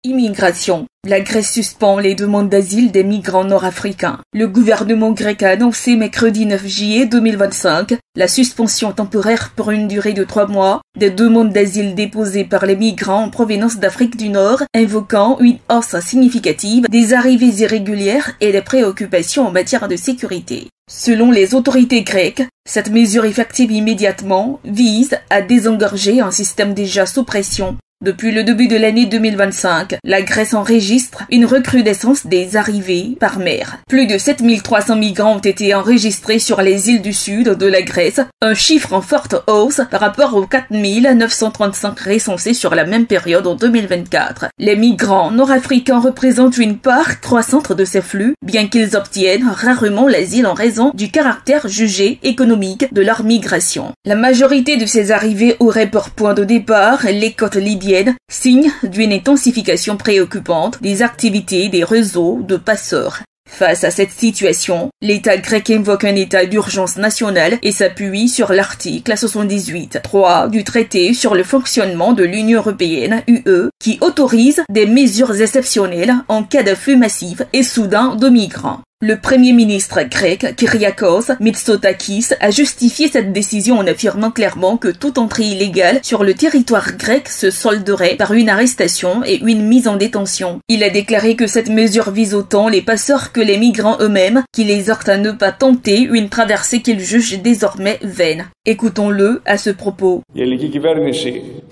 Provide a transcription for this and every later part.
Immigration. La Grèce suspend les demandes d'asile des migrants nord-africains. Le gouvernement grec a annoncé mercredi 9 juillet 2025 la suspension temporaire pour une durée de 3 mois des demandes d'asile déposées par les migrants en provenance d'Afrique du Nord, invoquant une hausse significative des arrivées irrégulières et des préoccupations en matière de sécurité. Selon les autorités grecques, cette mesure effective immédiatement vise à désengorger un système déjà sous pression. Depuis le début de l'année 2025, la Grèce enregistre une recrudescence des arrivées par mer. Plus de 7300 migrants ont été enregistrés sur les îles du sud de la Grèce, un chiffre en forte hausse par rapport aux 4935 recensés sur la même période en 2024. Les migrants nord-africains représentent une part croissante de ces flux, bien qu'ils obtiennent rarement l'asile en raison du caractère jugé économique de leur migration. La majorité de ces arrivées auraient pour point de départ les côtes libyennes, signe d'une intensification préoccupante des activités des réseaux de passeurs. Face à cette situation, l'État grec invoque un état d'urgence nationale et s'appuie sur l'article 78.3 du traité sur le fonctionnement de l'Union européenne (UE) qui autorise des mesures exceptionnelles en cas d'afflux massif et soudain de migrants. Le premier ministre grec, Kyriakos Mitsotakis, a justifié cette décision en affirmant clairement que toute entrée illégale sur le territoire grec se solderait par une arrestation et une mise en détention. Il a déclaré que cette mesure vise autant les passeurs que les migrants eux-mêmes, qui les exhorte à ne pas tenter une traversée qu'ils jugent désormais vaine. Écoutons-le à ce propos.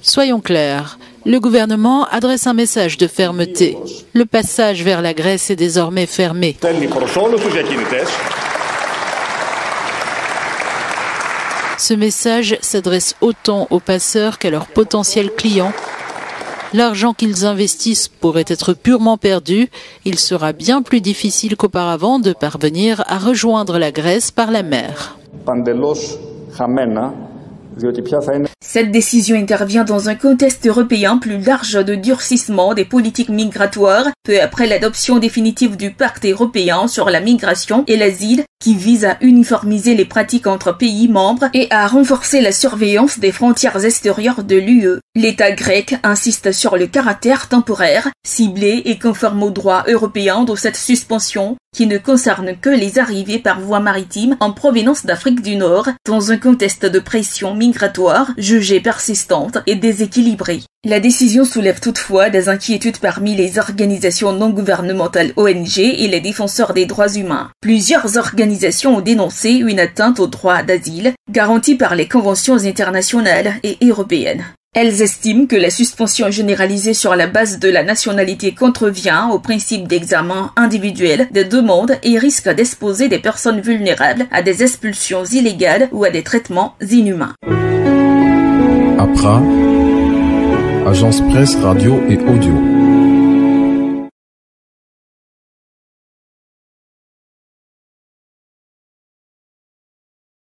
Soyons clairs. Le gouvernement adresse un message de fermeté. Le passage vers la Grèce est désormais fermé. Ce message s'adresse autant aux passeurs qu'à leurs potentiels clients. L'argent qu'ils investissent pourrait être purement perdu. Il sera bien plus difficile qu'auparavant de parvenir à rejoindre la Grèce par la mer. Cette décision intervient dans un contexte européen plus large de durcissement des politiques migratoires, peu après l'adoption définitive du pacte européen sur la migration et l'asile, qui vise à uniformiser les pratiques entre pays membres et à renforcer la surveillance des frontières extérieures de l'UE. L'État grec insiste sur le caractère temporaire, ciblé et conforme au droit européen de cette suspension, qui ne concerne que les arrivées par voie maritime en provenance d'Afrique du Nord, dans un contexte de pression migratoire jugée persistante et déséquilibrée. La décision soulève toutefois des inquiétudes parmi les organisations non gouvernementales ONG et les défenseurs des droits humains. Plusieurs organisations ont dénoncé une atteinte au droit d'asile, garanti par les conventions internationales et européennes. Elles estiment que la suspension généralisée sur la base de la nationalité contrevient au principe d'examen individuel des demandes et risque d'exposer des personnes vulnérables à des expulsions illégales ou à des traitements inhumains. APRA, Agence Presse, Radio et Audio.